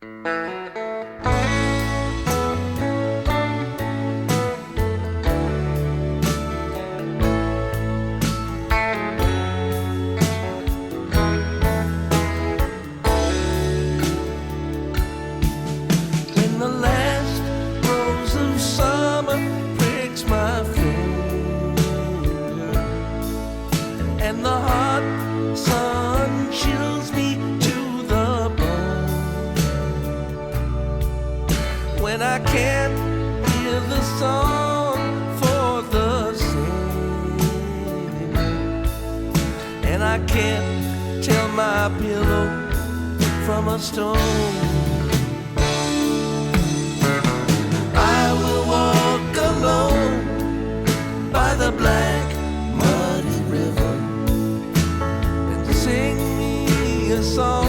When the last rose of summer breaks my finger, and the hot sun chills me to the bone, when I can't hear the song for the singing, and I can't tell my pillow from a stone, I will walk alone by the black muddy river and sing me a song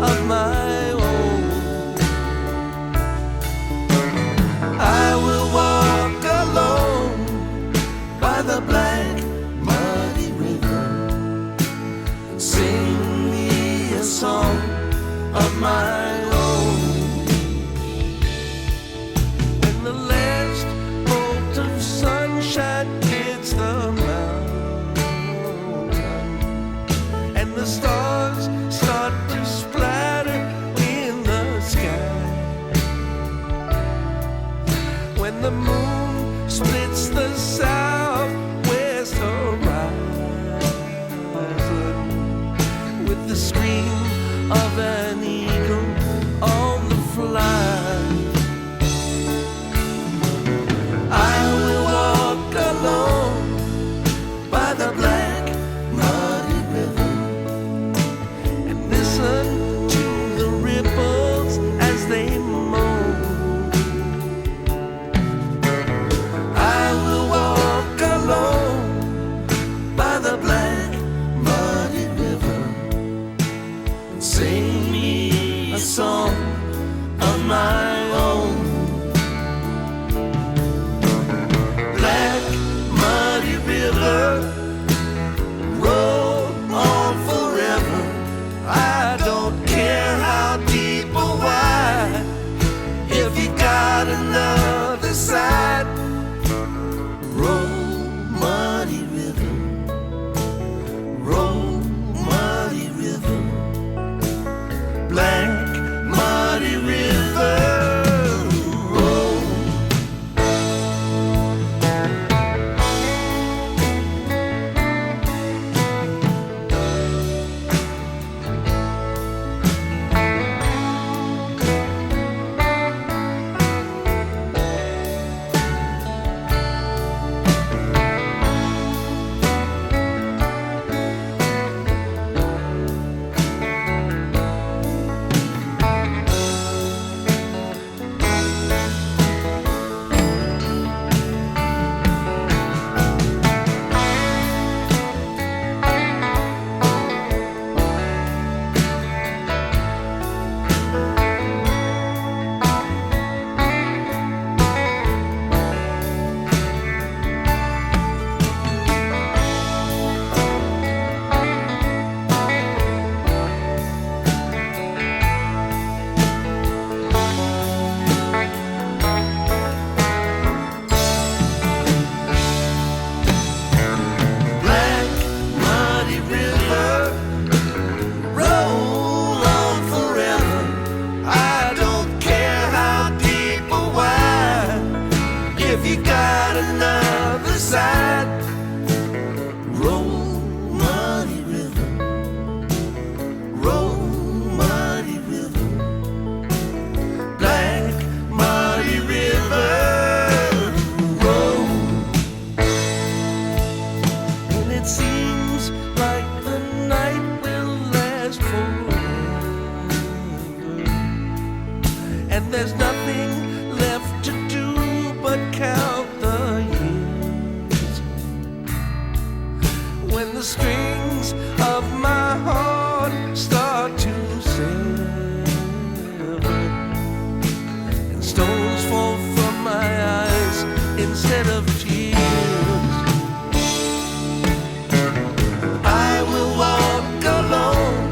of my own. I will walk alone by the black muddy river and sing me a song of my own. When the last bolt of sunshine hits the mountain and the stars start to splatter in the sky, when the moon splits the southwest horizon with the scream of an eagle on the fly, I will walk alone by the black muddy river and listen to the ripples as they moan. I will walk alone by the black muddy river and sing me a song of my own. Black muddy river, roll on forever. I don't care how deep or wide, if you got another side. Roll, muddy river, roll, muddy river, black muddy river, roll. Black muddy river, roll on forever. I don't care how deep or wide, if you got another side. Roll, muddy river, roll, muddy river, black muddy river, roll. And it seems like the night will last forever, and there's nothing left to do but count the years. When the strings of my heart start to sever and stones fall from my eyes instead of tears, I will walk alone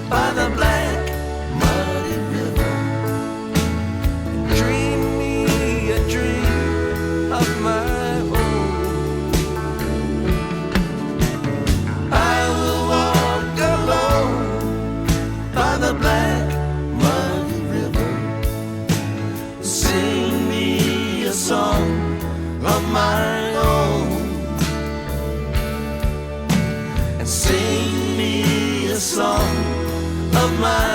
by the black muddy river my